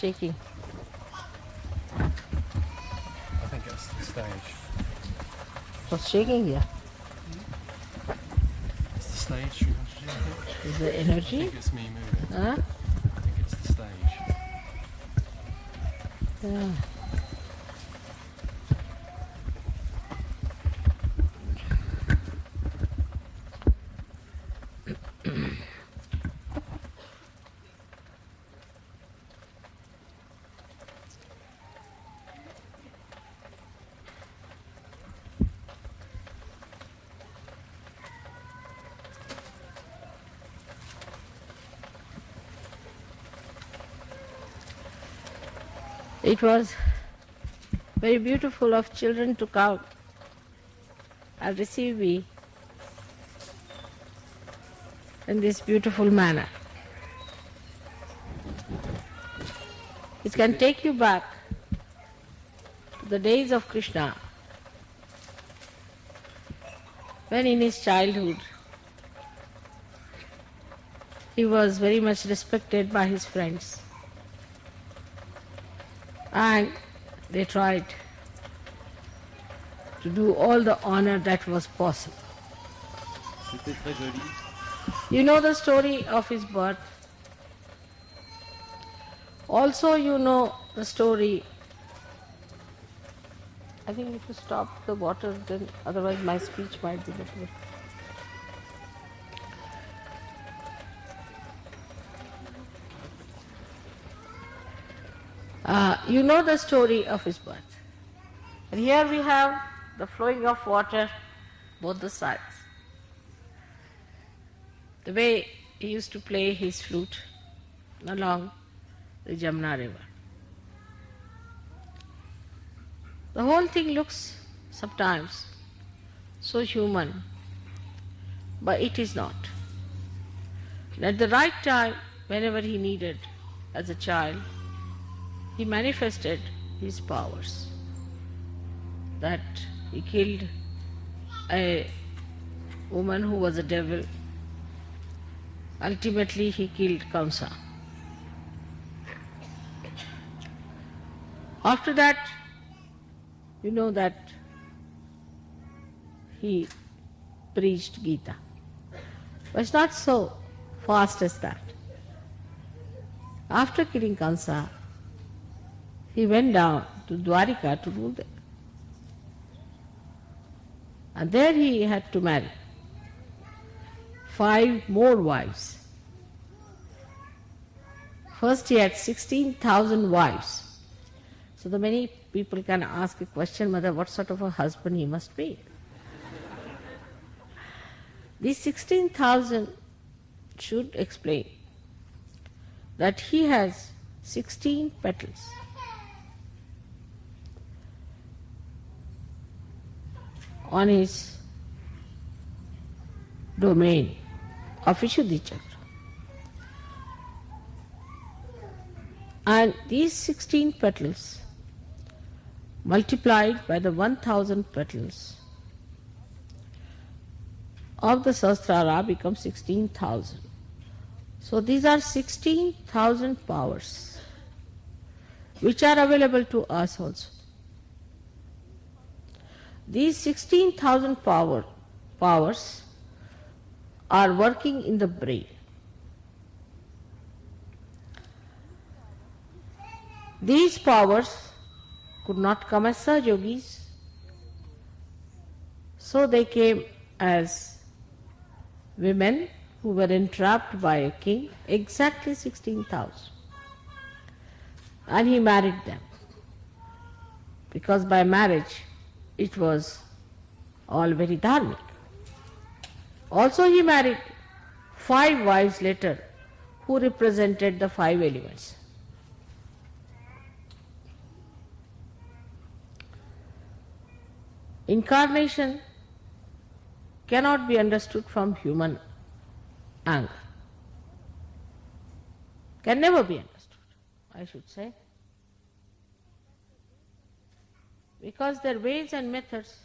shaking? I think it's the stage. What's shaking here? It's the stage, Shri. Is the I energy? think it's me moving. Huh? I think it's the stage. Yeah. It was very beautiful of children to come and receive me in this beautiful manner. It can take you back to the days of Krishna, when in his childhood he was very much respected by his friends, and they tried to do all the honor that was possible. C'était très joli. You know the story of his birth. Also you know the story. I think if you stop the water, then otherwise my speech might be different. You know the story of his birth. And here we have the flowing of water both the sides. The way he used to play his flute along the Jamna river. The whole thing looks sometimes so human, but it is not. And at the right time, whenever he needed, as a child, he manifested his powers. That he killed a woman who was a devil. Ultimately he killed Kamsa. After that, you know that he preached Gita. But it's not so fast as that. After killing Kamsa, he went down to Dwarika to rule there. And there he had to marry 5 more wives. First he had 16,000 wives. So the many people can ask a question, Mother, what sort of a husband he must be? These 16,000 should explain that he has 16 petals. On his domain of Vishuddhi Chakra. And these 16 petals multiplied by the 1,000 petals of the Sahasrara become 16,000. So these are 16,000 powers which are available to us also. These 16,000 powers are working in the brain. These powers could not come as Sahajogis, so they came as women who were entrapped by a king, exactly 16,000. And he married them, because by marriage it was all very dharmic. Also he married 5 wives later who represented the 5 elements. Incarnation cannot be understood from human angle. Can never be understood, I should say. Because their ways and methods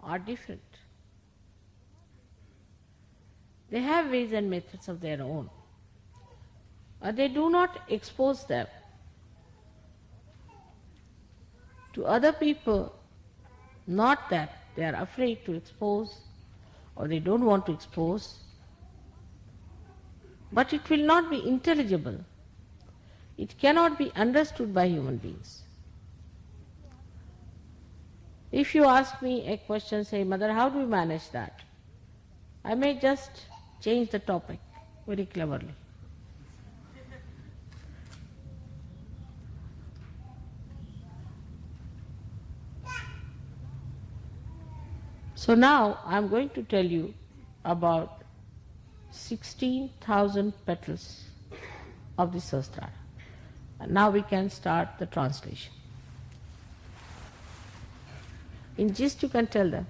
are different. They have ways and methods of their own. they do not expose them to other people, not that they are afraid to expose or they don't want to expose, but it will not be intelligible. It cannot be understood by human beings. If you ask me a question, say, Mother, how do you manage that? I may just change the topic very cleverly. So now I am going to tell you about 16,000 petals of the Sahasrara. And now we can start the translation. In gist you can tell them.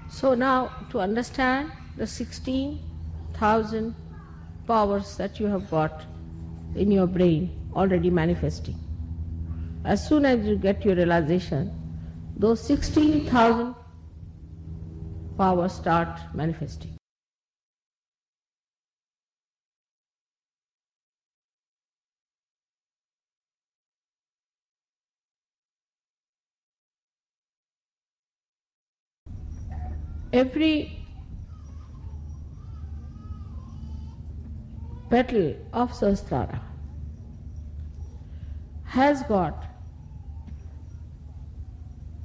So now to understand the 16,000 powers that you have got in your brain already manifesting. As soon as you get your realization, those 16,000 powers start manifesting. Every petal of Sahasrara has got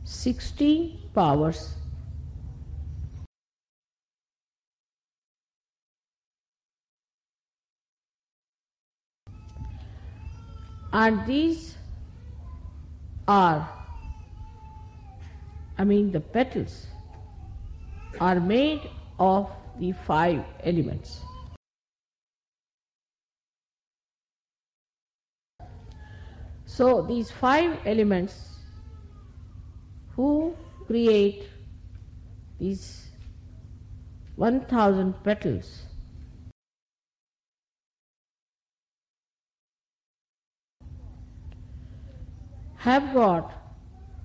16 powers and these are, the petals are made of the 5 elements. So these 5 elements who create these 1,000 petals have got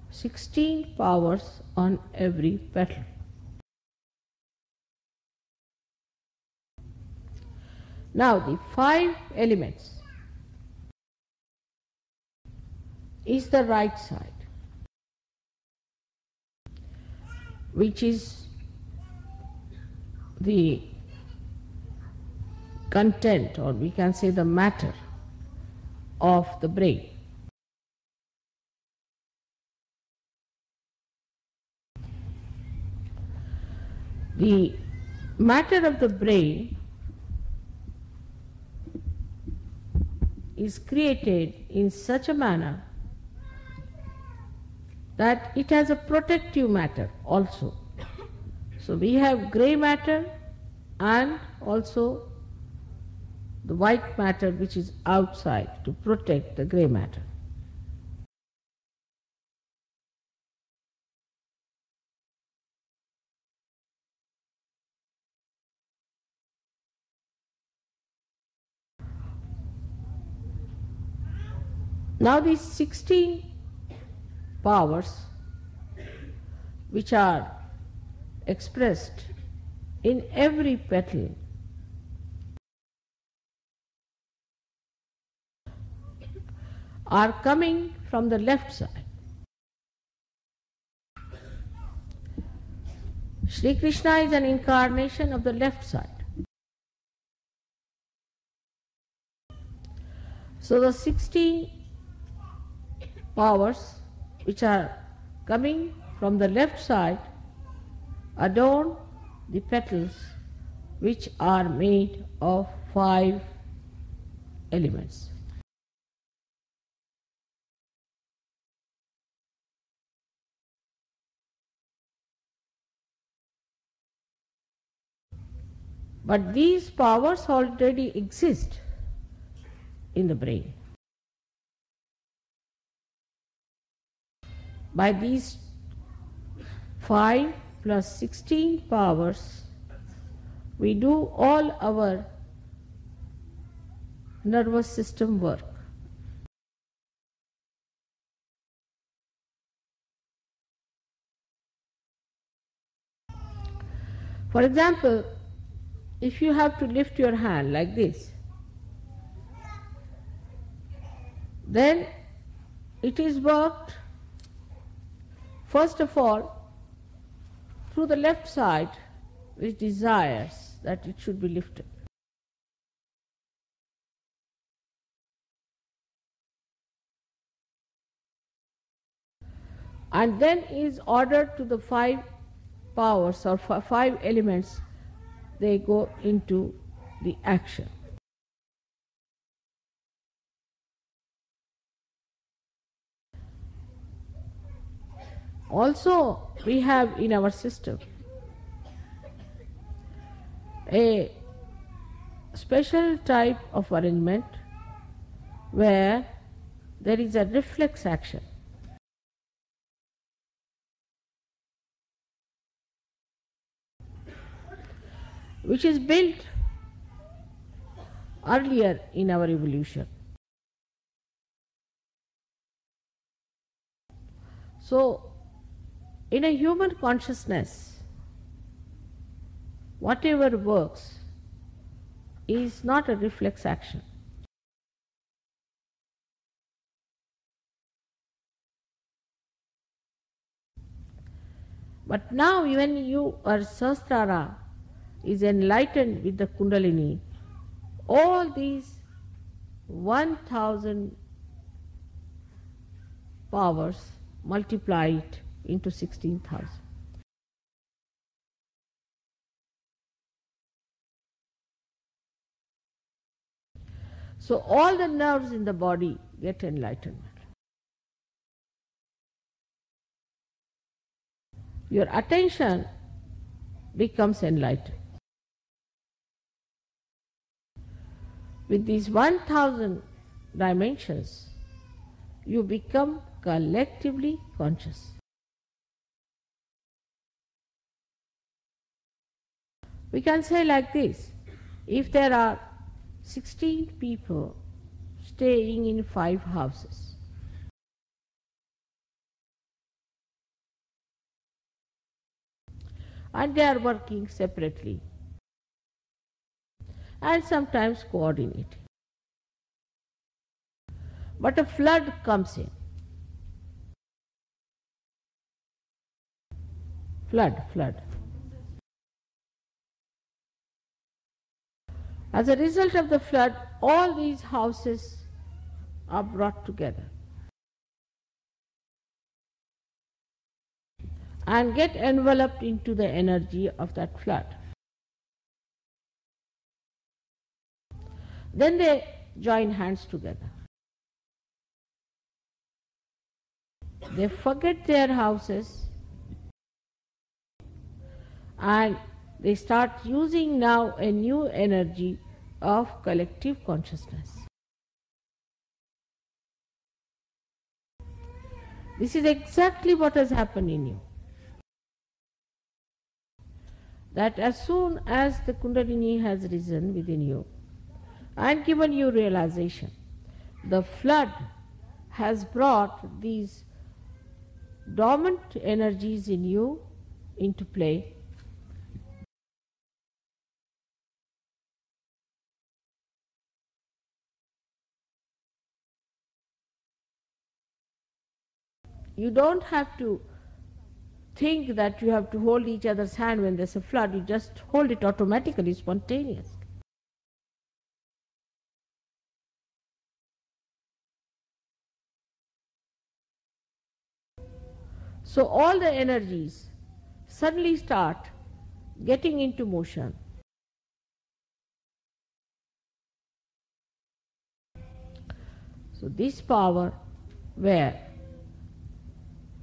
16 powers on every petal. Now the 5 elements is the right side, which is the content, or we can say the matter of the brain. The matter of the brain is created in such a manner that it has a protective matter also. So we have grey matter and also the white matter which is outside to protect the grey matter. Now these 16 powers which are expressed in every petal are coming from the left side. Shri Krishna is an incarnation of the left side. So the 16 powers which are coming from the left side adorn the petals which are made of 5 elements. But these powers already exist in the brain. By these 5 plus 16 powers, we do all our nervous system work. For example, if you have to lift your hand like this, then it is worked first of all through the left side which desires that it should be lifted. And then is ordered to the 5 powers or 5 elements, they go into the action. Also, we have in our system a special type of arrangement where there is a reflex action. Which is built earlier in our evolution. So, in a human consciousness, whatever works is not a reflex action. But now when you are Sahasrara is enlightened with the Kundalini, all these 1000 powers multiply it into 16,000. So all the nerves in the body get enlightenment. Your attention becomes enlightened. With these 1000 dimensions, you become collectively conscious. We can say like this, if there are 16 people staying in 5 houses, and they are working separately and sometimes coordinating. But a flood comes in. Flood. As a result of the flood, all these houses are brought together and get enveloped into the energy of that flood. Then they join hands together. They forget their houses and they start using now a new energy of collective consciousness. This is exactly what has happened in you. That as soon as the Kundalini has risen within you and given you realization, the flood has brought these dormant energies in you into play. You don't have to think that you have to hold each other's hand when there's a flood. You just hold it automatically, spontaneously. So all the energies suddenly start getting into motion. So this power, where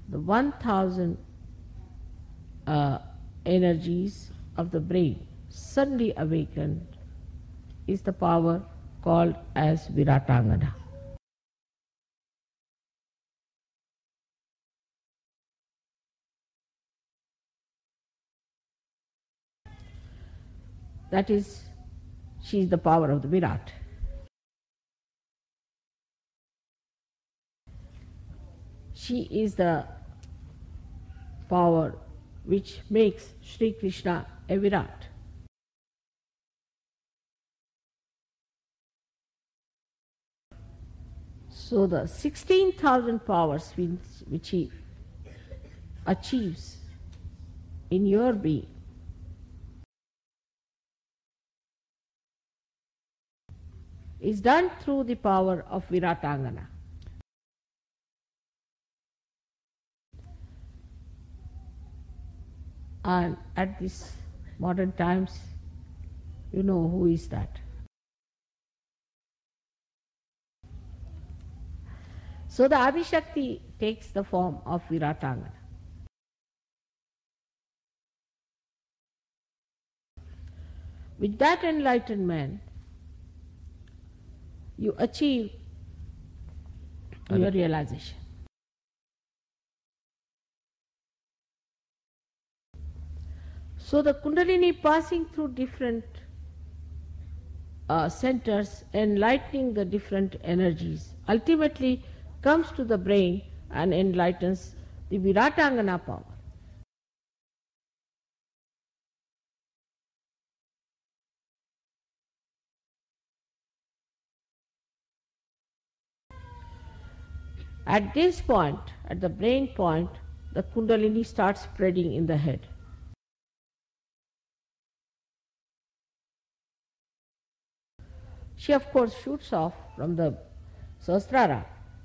the 1000 energies of the brain suddenly awakened, is the power called as Viratangana. That is, she is the power of the Virat. She is the power which makes Shri Krishna a Virat. So the 16,000 powers which he achieves in your being is done through the power of Viratangana. And at this modern times, you know who is that. So the Adishakti takes the form of Viratangana. With that enlightenment, you achieve your realization. So the Kundalini passing through different centers, enlightening the different energies, ultimately comes to the brain and enlightens the Viratangana power. At this point, at the brain point, the Kundalini starts spreading in the head. She of course shoots off from the Sahasrara,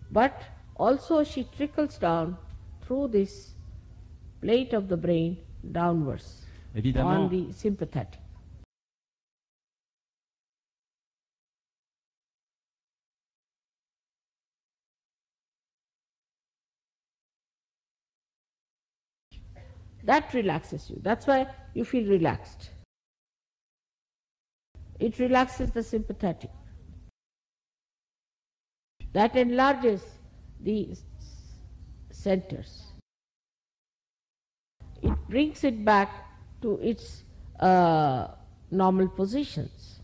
but also she trickles down through this plate of the brain downwards on the sympathetic. That relaxes you. That's why you feel relaxed. It relaxes the sympathetic. That enlarges the centers. It brings it back to its normal positions.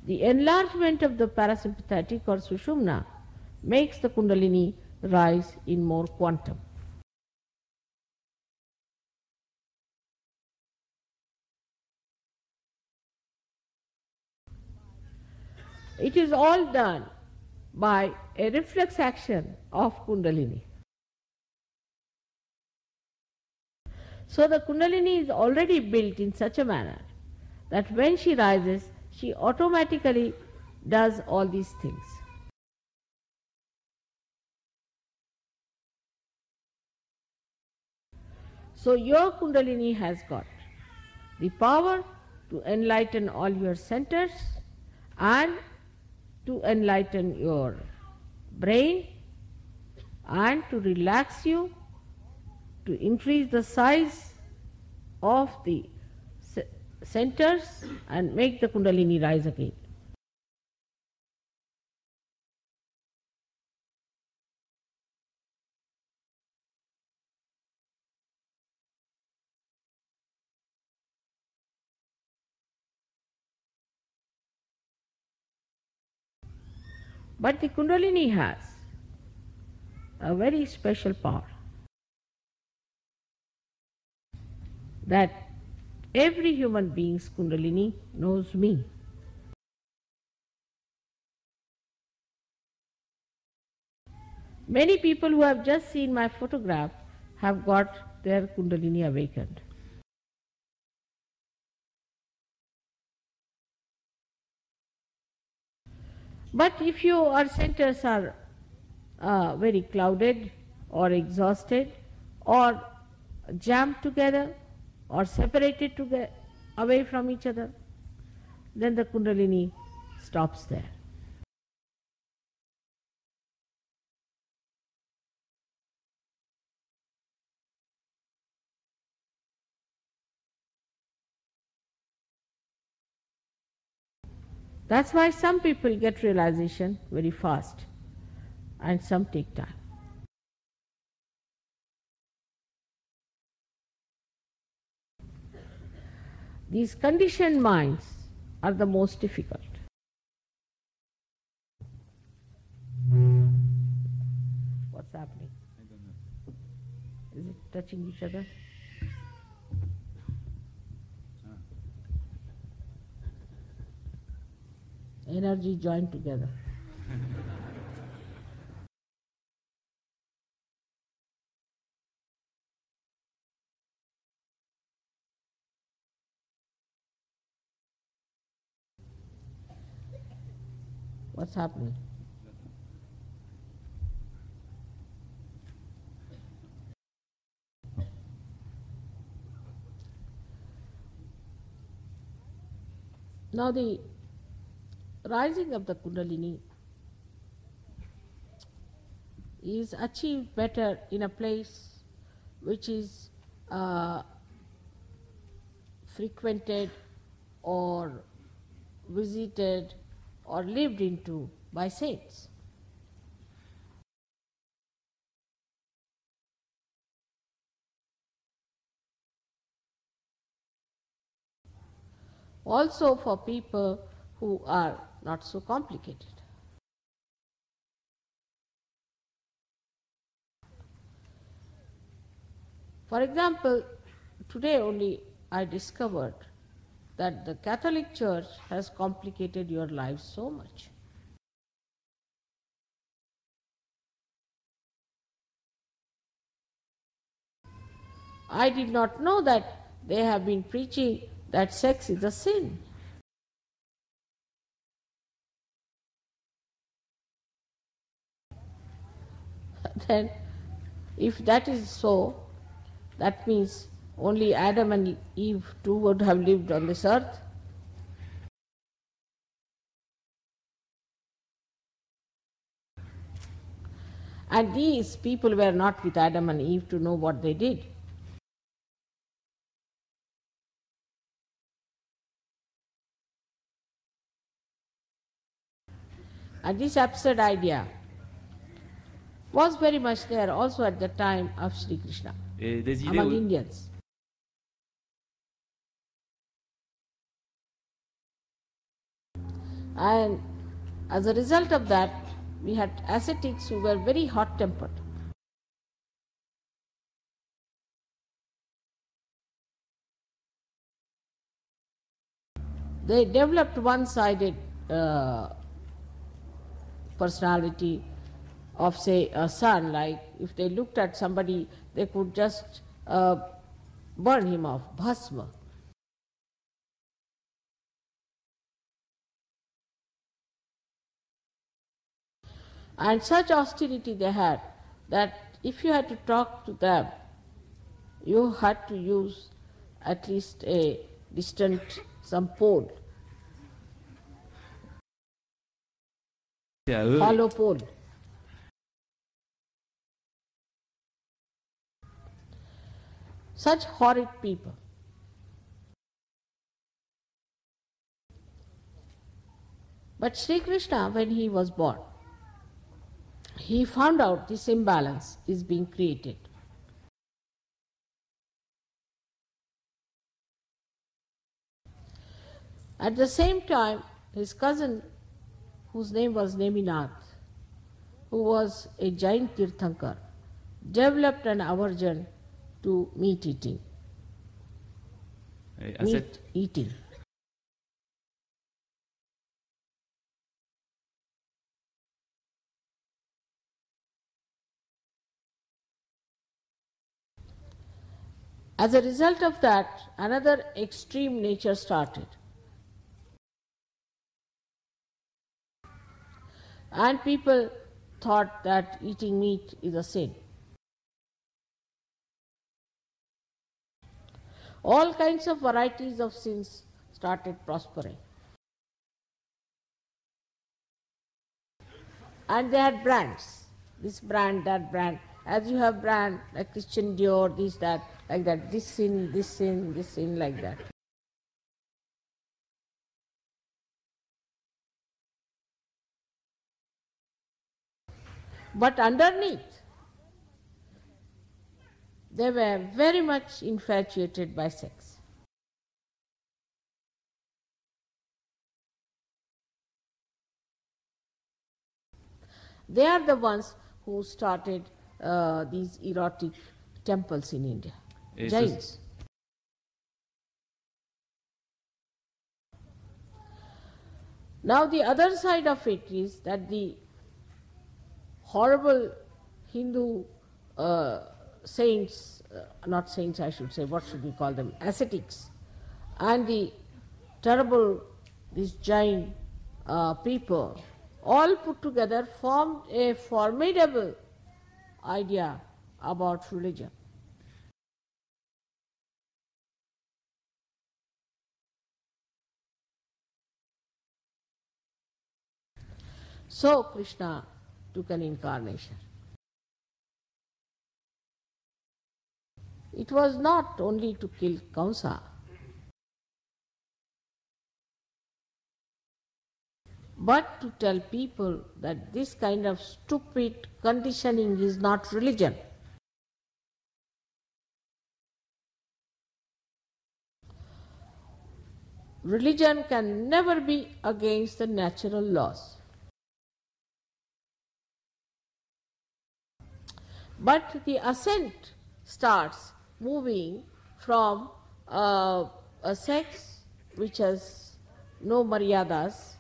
The enlargement of the parasympathetic or Sushumna makes the Kundalini rise in more quantum. It is all done by a reflex action of Kundalini. So the Kundalini is already built in such a manner that when she rises, she automatically does all these things. So your Kundalini has got the power to enlighten all your centers and to enlighten your brain and to relax you, to increase the size of the centers and make the Kundalini rise again. But the Kundalini has a very special power that every human being's Kundalini knows me. Many people who have just seen my photograph have got their Kundalini awakened. But if your centers are very clouded or exhausted or jammed together or separated away from each other, then the Kundalini stops there. That's why some people get realization very fast and some take time. These conditioned minds are the most difficult. What's happening? I don't know. Is it touching each other? Energy joined together. What's happening? Now the rising of the Kundalini is achieved better in a place which is frequented or visited or lived into by saints. Also for people who are not so complicated. For example, today only I discovered that the Catholic Church has complicated your life so much. I did not know that they have been preaching that sex is a sin. Then, if that is so, that means only Adam and Eve too would have lived on this earth. And these people were not with Adam and Eve to know what they did. And this absurd idea was very much there also at the time of Shri Krishna among Indians. And as a result of that, we had ascetics who were very hot-tempered. They developed one-sided personality of, say, a sun. Like if they looked at somebody, they could just burn him off, bhasma. And such austerity they had that if you had to talk to them, you had to use at least a distant, some pole, hollow pole. Such horrid people. But Sri Krishna, when he was born, he found out this imbalance is being created. At the same time, his cousin, whose name was Neminath, who was a Jain Tirthankar, developed an aversion to meat eating. Et à Meat cette, eating. As a result of that, another extreme nature started. And people thought that eating meat is a sin. All kinds of varieties of sins started prospering. And they had brands, this brand, that brand. As you have brand like Christian Dior, this, that, like that, this sin, this sin, this sin, like that. But underneath, they were very much infatuated by sex. They are the ones who started these erotic temples in India, et Jains. Now the other side of it is that the horrible Hindu saints, not saints I should say, what should we call them, ascetics, and the terrible, these Jain people, all put together formed a formidable idea about religion. So Krishna took an incarnation. It was not only to kill Kamsa, but to tell people that this kind of stupid conditioning is not religion. Religion can never be against the natural laws. But the ascent starts moving from a sex which has no maryadas,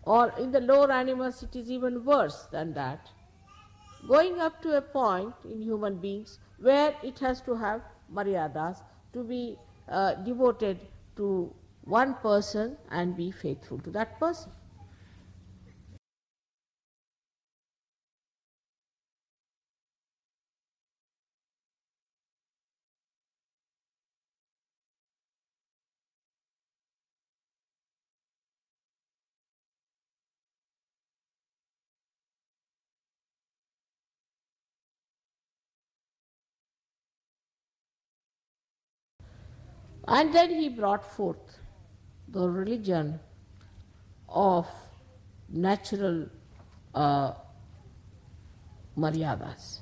or in the lower animals it is even worse than that, going up to a point in human beings where it has to have maryadas, to be devoted to one person and be faithful to that person. And then he brought forth the religion of natural maryadas.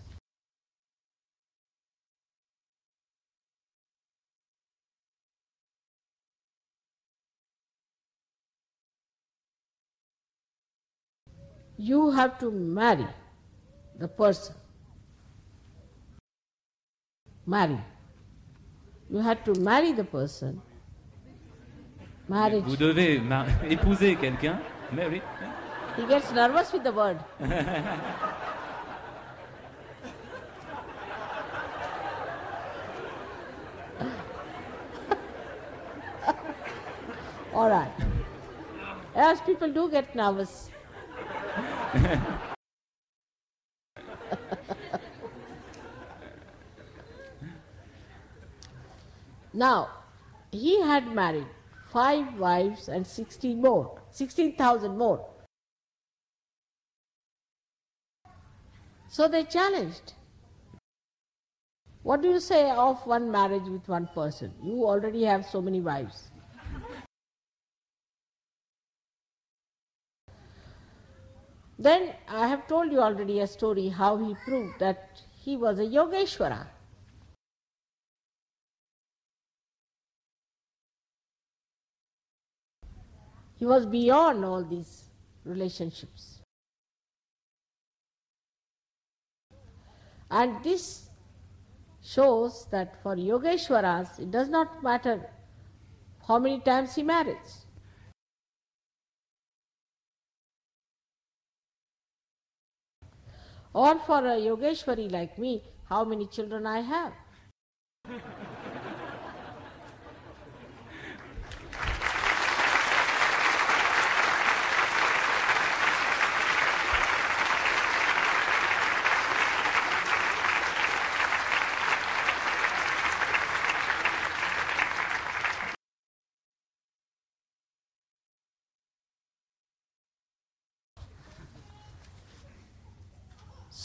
You have to marry the person. Marry. You had to marry the person. Marriage. vous devez épouser quelqu'un, mais oui. He gets nervous with the word. All right. As people do get nervous. Now, he had married 5 wives and 16,000 more. So they challenged. What do you say of one marriage with one person? You already have so many wives. Then I have told you already a story how he proved that he was a Yogeshwara. He was beyond all these relationships. And this shows that for Yogeshwaras, it does not matter how many times he marries. Or for a Yogeshwari like me, how many children I have.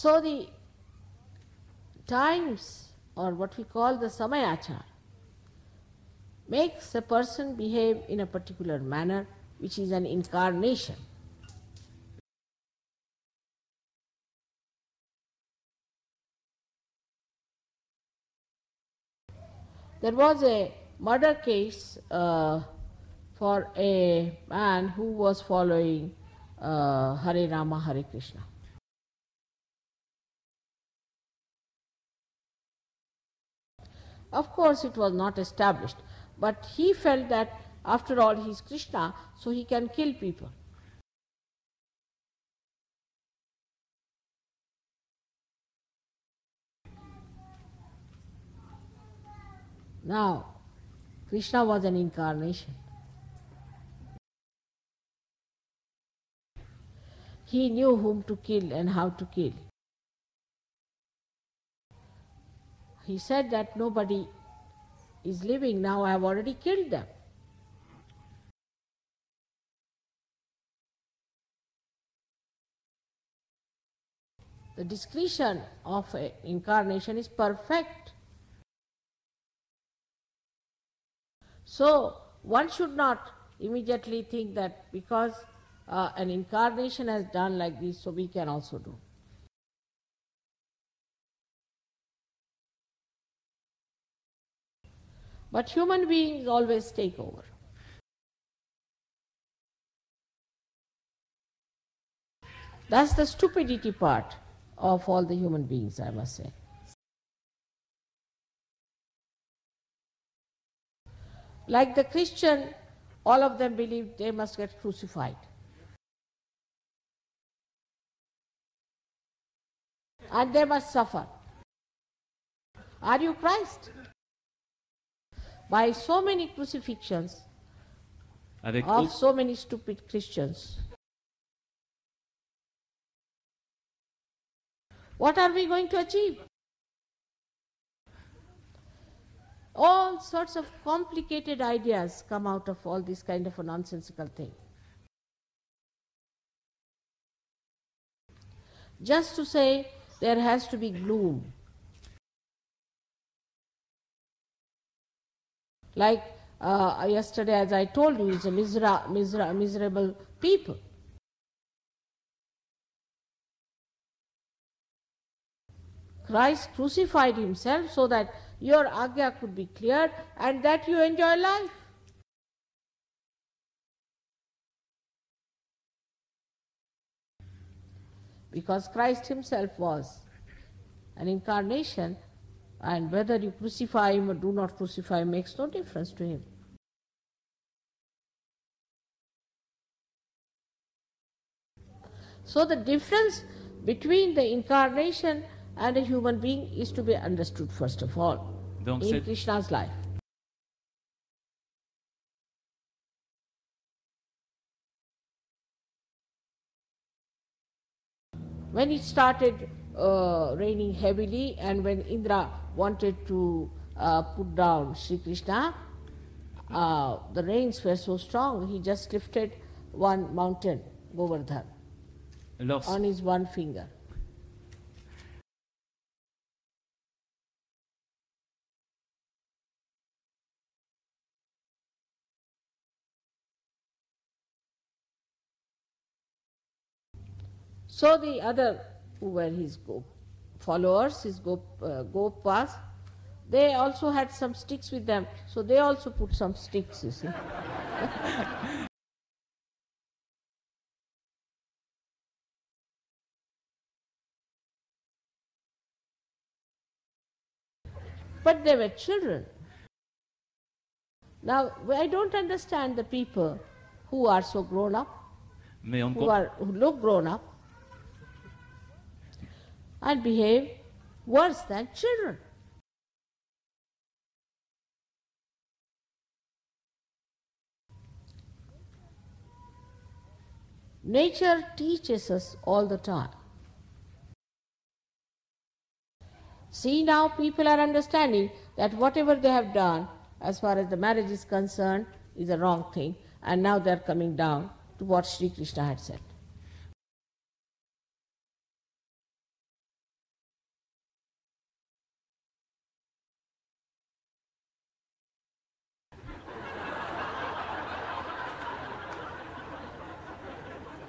So the times, or what we call the samayachar, makes a person behave in a particular manner, which is an incarnation. There was a murder case for a man who was following Hare Rama, Hare Krishna. Of course, it was not established, but he felt that after all he is Krishna, so he can kill people. Now, Krishna was an incarnation. He knew whom to kill and how to kill. He said that nobody is living now, I have already killed them. The discretion of an incarnation is perfect. So one should not immediately think that because an incarnation has done like this, so we can also do. But human beings always take over. That's the stupidity part of all the human beings, I must say. Like the Christian, all of them believe they must get crucified. And they must suffer. Are you Christ? By so many crucifixions of so many stupid Christians, what are we going to achieve? All sorts of complicated ideas come out of all this kind of a nonsensical thing. Just to say there has to be gloom. Like yesterday, as I told you, it's a miserable people. Christ crucified himself so that your agya could be cleared and that you enjoy life. Because Christ himself was an incarnation, and whether you crucify him or do not crucify him makes no difference to him. So the difference between the incarnation and a human being is to be understood first of all in Krishna's life. When it started raining heavily and when Indra wanted to put down Shri Krishna, the rains were so strong, he just lifted one mountain, Govardhan, on his one finger. So the other who were his followers, his gopas, they also had some sticks with them, so they also put some sticks, you see. But they were children. Now, I don't understand the people who are so grown up, Mais on who look grown up, and behave worse than children. Nature teaches us all the time. See, now people are understanding that whatever they have done as far as the marriage is concerned is a wrong thing, and now they are coming down to what Shri Krishna had said.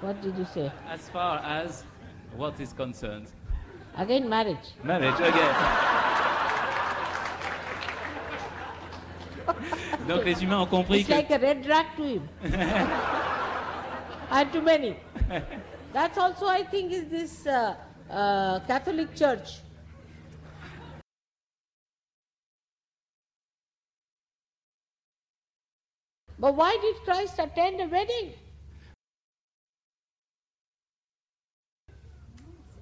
What did you say? As far as what is concerned. Again, marriage. Marriage, okay. Donc les humains ont compris It's que... like a red rag to him. And to many. That's also, I think, is this Catholic Church. But why did Christ attend a wedding?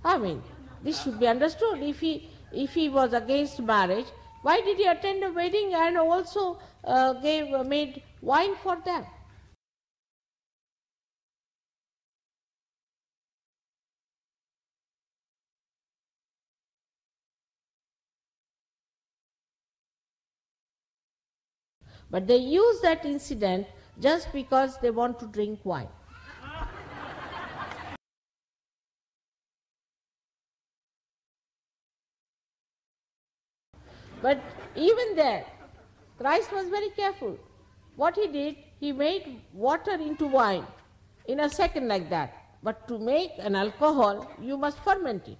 I mean, this should be understood. If he was against marriage, why did he attend a wedding and also made wine for them? But they use that incident just because they want to drink wine. But even there, Christ was very careful. What he did, he made water into wine in a second like that. But to make an alcohol, you must ferment it.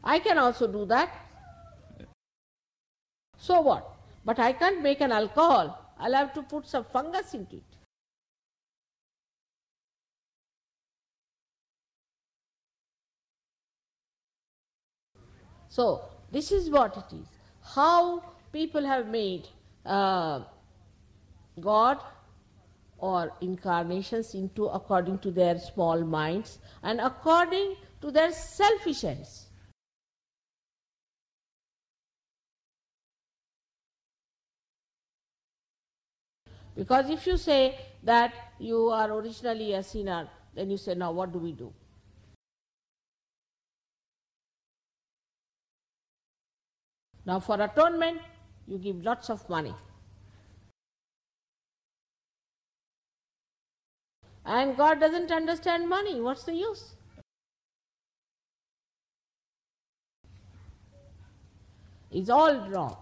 I can also do that. So what? But I can't make an alcohol. I'll have to put some fungus into it. So, this is what it is. How people have made God or incarnations into according to their small minds and according to their selfish ends. Because if you say that you are originally a sinner, then you say, now what do we do? Now for atonement, you give lots of money. And God doesn't understand money. What's the use? It's all wrong.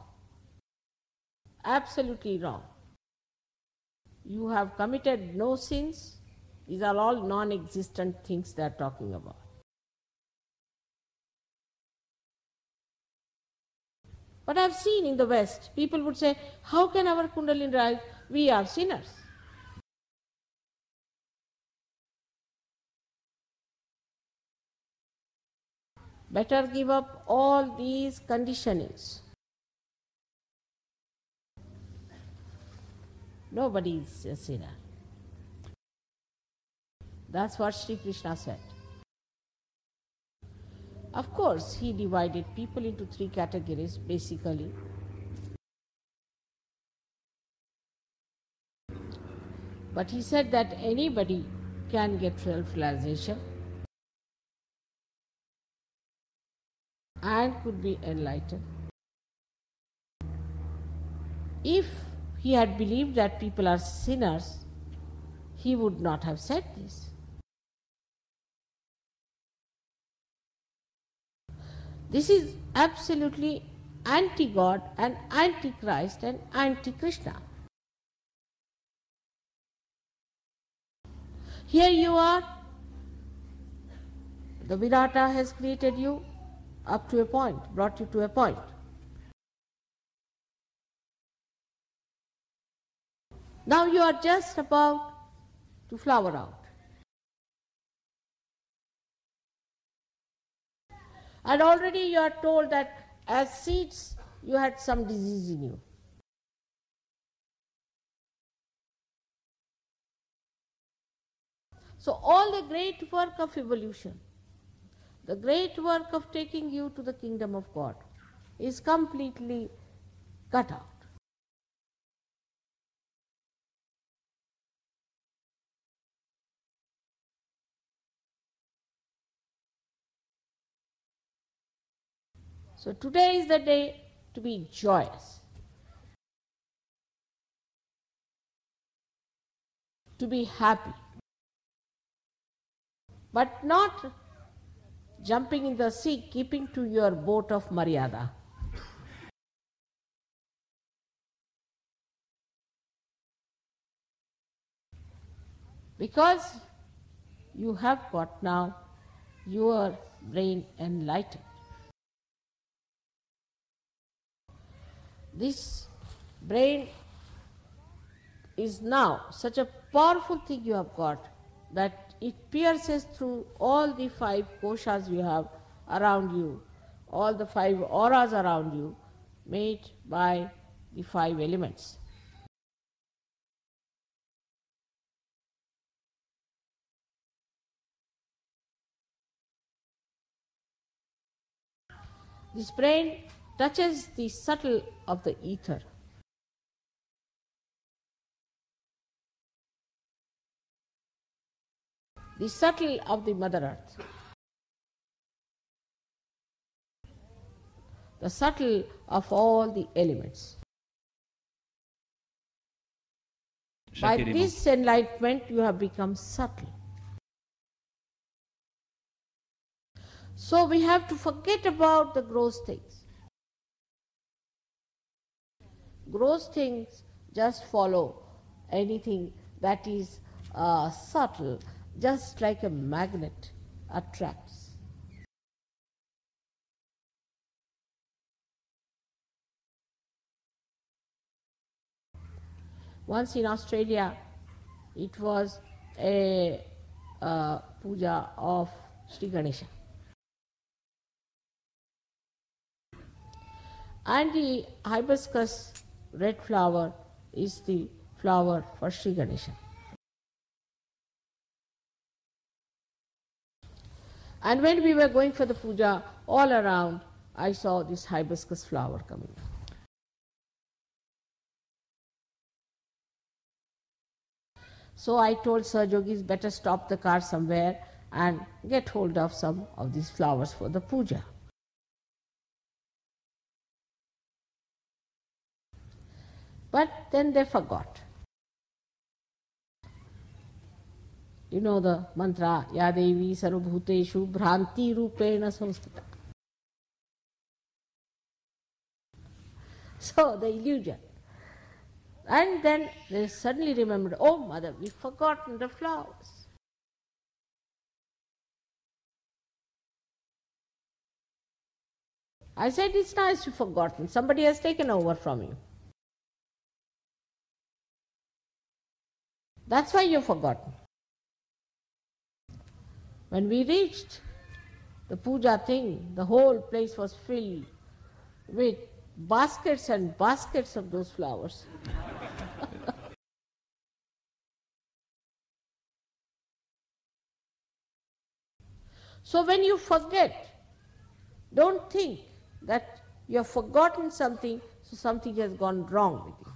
Absolutely wrong. You have committed no sins. These are all non-existent things they are talking about. But I've seen in the West, people would say, how can our Kundalini rise? We are sinners. Better give up all these conditionings. Nobody is a sinner. That's what Shri Krishna said. Of course, he divided people into three categories, basically. But he said that anybody can get self-realization and could be enlightened. If he had believed that people are sinners, he would not have said this. This is absolutely anti-God and anti-Christ and anti-Krishna. Here you are, the Virata has created you up to a point, brought you to a point. Now you are just about to flower out. And already you are told that as seeds you had some disease in you. So all the great work of evolution, the great work of taking you to the kingdom of God is completely cut out. So today is the day to be joyous, to be happy, but not jumping in the sea, keeping to your boat of Maryada. Because you have got now your brain enlightened. This brain is now such a powerful thing you have got that it pierces through all the 5 koshas you have around you, all the 5 auras around you, made by the 5 elements. This brain touches the subtle of the ether. The subtle of the Mother Earth. The subtle of all the elements. By Chaque élément. this enlightenment you have become subtle. So we have to forget about the gross things. Gross things just follow anything that is subtle, just like a magnet attracts. Once in Australia, it was a puja of Shri Ganesha. And the hibiscus red flower is the flower for Shri Ganesha. And when we were going for the puja, all around I saw this hibiscus flower coming. So I told Sir Yogis, better stop the car somewhere and get hold of some of these flowers for the puja. But then they forgot. You know the mantra, Ya Devi Sarvabhuteshu Bhranti Rupena Samstita. So the illusion. And then they suddenly remembered, oh mother, we've forgotten the flowers. I said, it's nice you've forgotten. Somebody has taken over from you. That's why you've forgotten. When we reached the puja thing, the whole place was filled with baskets and baskets of those flowers. So when you forget, don't think that you have forgotten something, so something has gone wrong with you.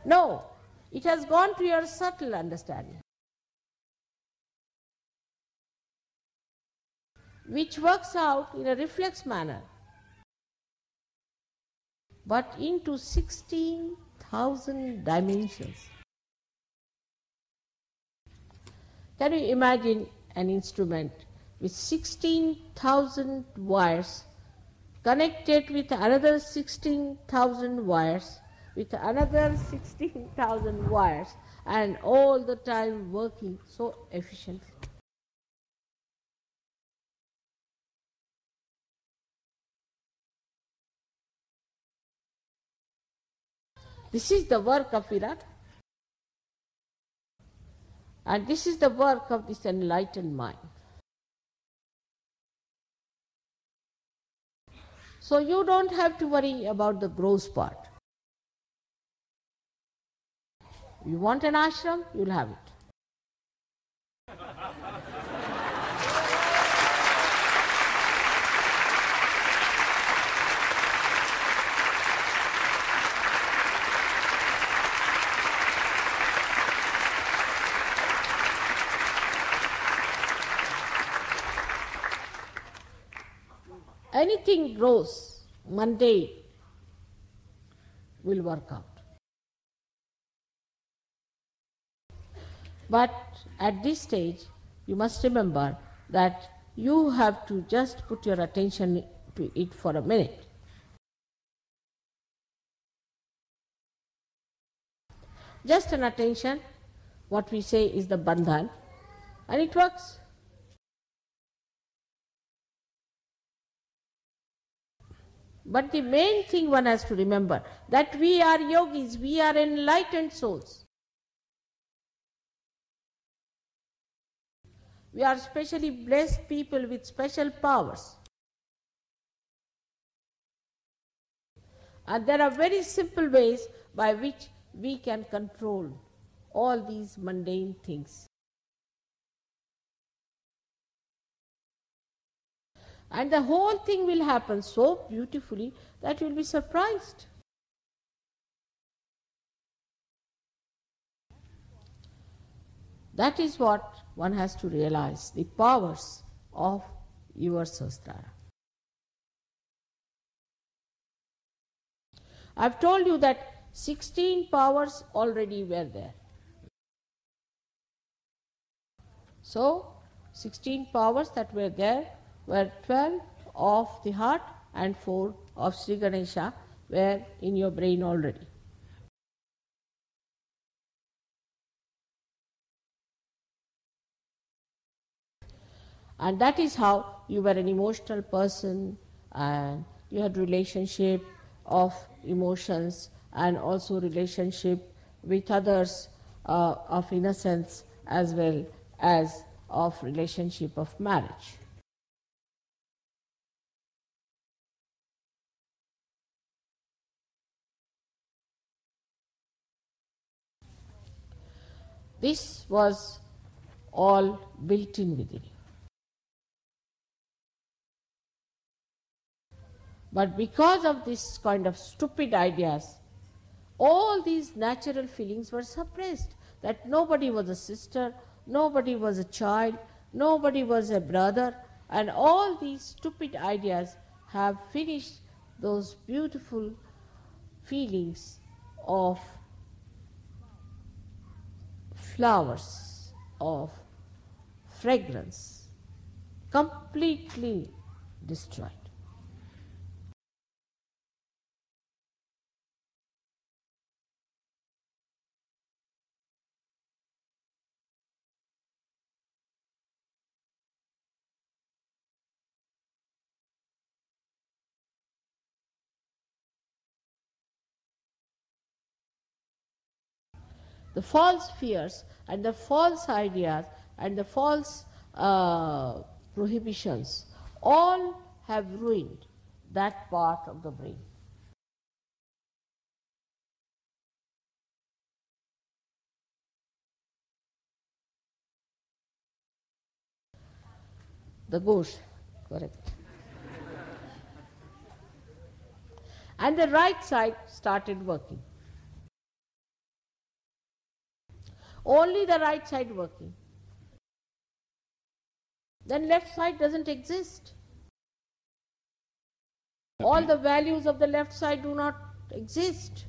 No, it has gone to your subtle understanding, which works out in a reflex manner, but into 16,000 dimensions. Can you imagine an instrument with 16,000 wires connected with another 16,000 wires, with another 16,000 wires, and all the time working so efficiently. This is the work of Virat, and this is the work of this enlightened mind. So you don't have to worry about the gross part. You want an ashram, you'll have it. Anything gross, mundane, will work out. But at this stage, you must remember that you have to just put your attention to it for a minute. Just an attention, what we say is the bandhan, and it works. But the main thing one has to remember, that we are yogis, we are enlightened souls. We are specially blessed people with special powers. And there are very simple ways by which we can control all these mundane things. And the whole thing will happen so beautifully that you will be surprised. That is what one has to realize, the powers of your sahasrara. I have told you that 16 powers already were there. So, 16 powers that were there were 12 of the heart and 4 of Sri Ganesha were in your brain already. And that is how you were an emotional person, and you had relationship of emotions and also relationship with others of innocence as well as of relationship of marriage. This was all built in within you. But because of this kind of stupid ideas, all these natural feelings were suppressed. That nobody was a sister, nobody was a child, nobody was a brother, and all these stupid ideas have finished those beautiful feelings of flowers, of fragrance, completely destroyed. The false fears and the false ideas and the false prohibitions all have ruined that part of the brain. The ghost, correct. And the right side started working. Only the right side working. Then left side doesn't exist. All the values of the left side do not exist.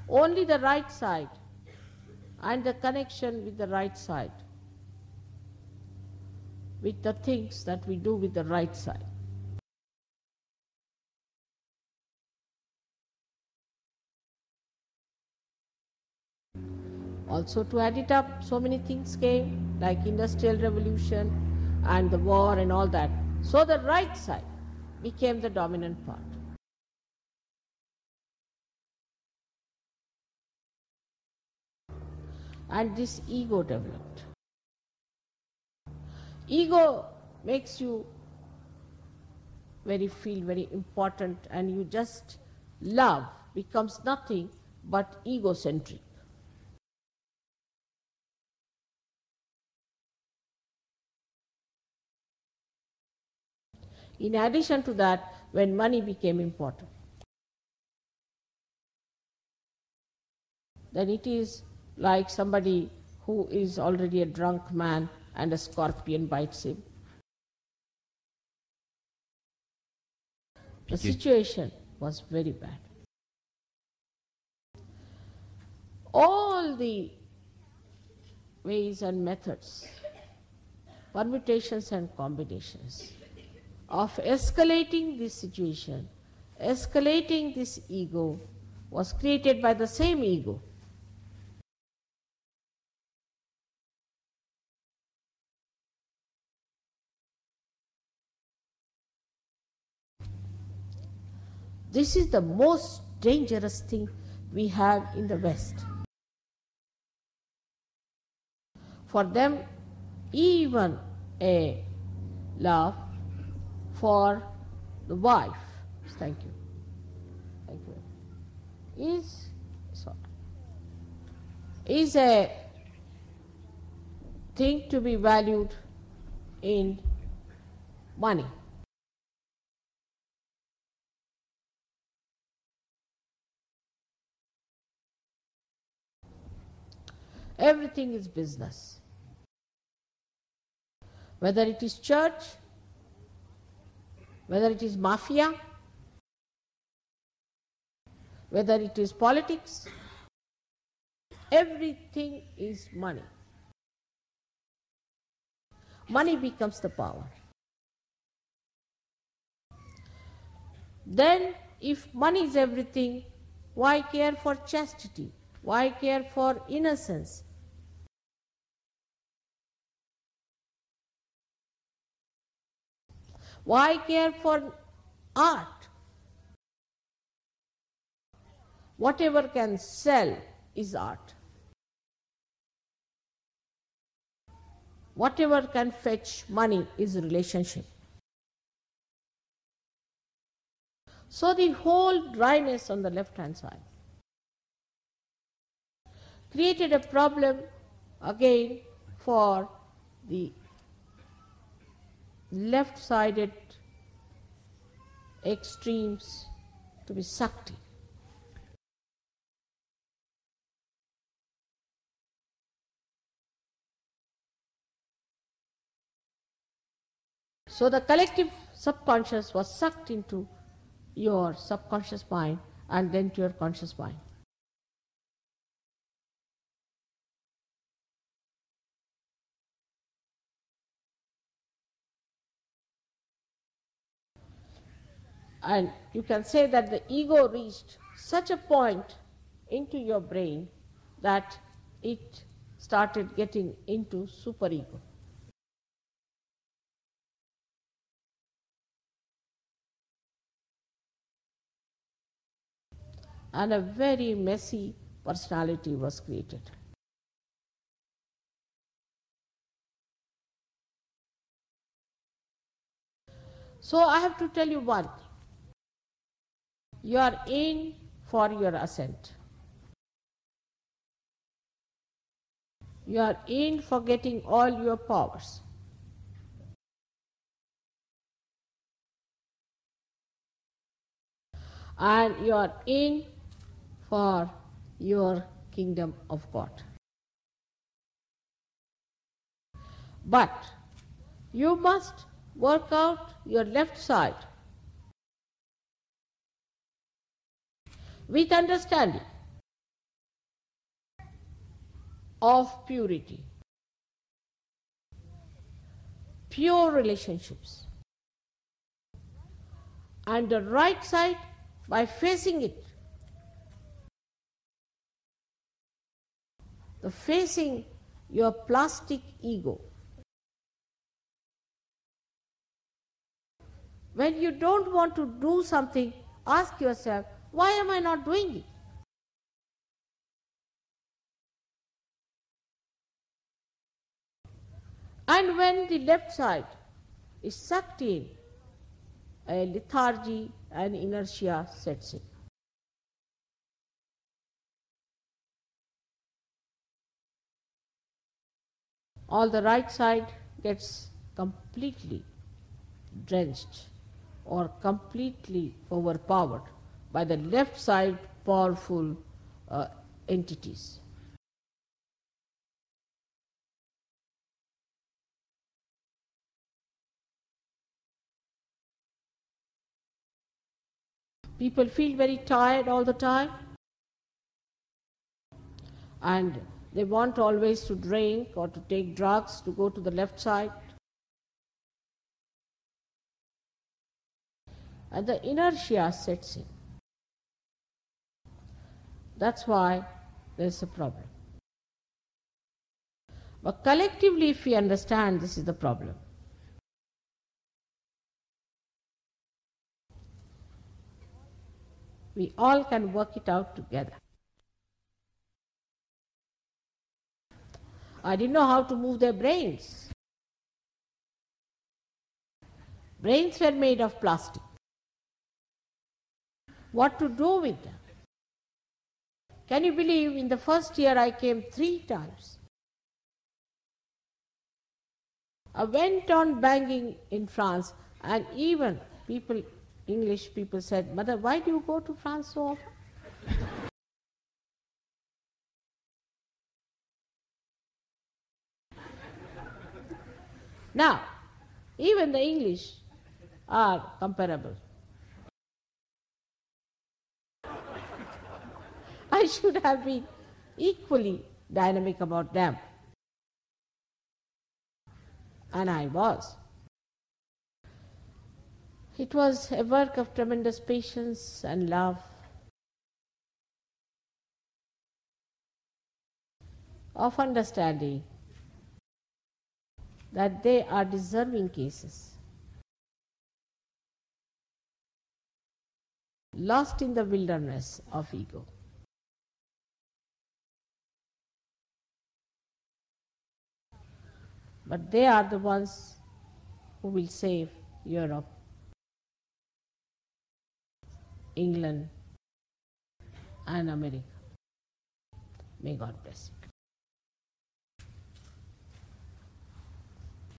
Only the right side and the connection with the right side, with the things that we do with the right side. Also, to add it up, so many things came, like industrial revolution and the war and all that. So the right side became the dominant part. And this ego developed. Ego makes you feel very important, and you just love becomes nothing but egocentric. In addition to that, when money became important, then it is like somebody who is already a drunk man and a scorpion bites him. The situation was very bad. All the ways and methods, permutations and combinations of escalating this situation, escalating this ego, was created by the same ego. This is the most dangerous thing we have in the West. For them, even a love for the wife, thank you, is a thing to be valued in money. Everything is business. Whether it is church, whether it is mafia, whether it is politics, everything is money. Money becomes the power. Then, if money is everything, why care for chastity? Why care for innocence? Why care for art? Whatever can sell is art. Whatever can fetch money is relationship. So the whole dryness on the left-hand side created a problem again for the left-sided extremes to be sucked in. So the collective subconscious was sucked into your subconscious mind and then to your conscious mind. And you can say that the ego reached such a point into your brain that it started getting into superego. And a very messy personality was created. So I have to tell you one thing. You are in for your ascent. You are in for getting all your powers. And you are in for your kingdom of God. But you must work out your left side with understanding. of purity, pure relationships. And the right side, by facing it, the facing your plastic ego. When you don't want to do something, ask yourself, why am I not doing it? And when the left side is sucked in, a lethargy and inertia sets in. All the right side gets completely drenched or completely overpowered by the left side powerful entities. People feel very tired all the time, and they want always to drink or to take drugs to go to the left side. And the inertia sets in. That's why there's a problem. But collectively, if we understand this is the problem, we all can work it out together. I didn't know how to move their brains. Brains were made of plastic. What to do with them? Can you believe in the first year I came 3 times? I went on banging in France, and even people, English people said, Mother, why do you go to France so often? Now, even the English are comparable. I should have been equally dynamic about them. And I was. It was a work of tremendous patience and love, of understanding that they are deserving cases, lost in the wilderness of ego. But they are the ones who will save Europe, England, and America. May God bless you.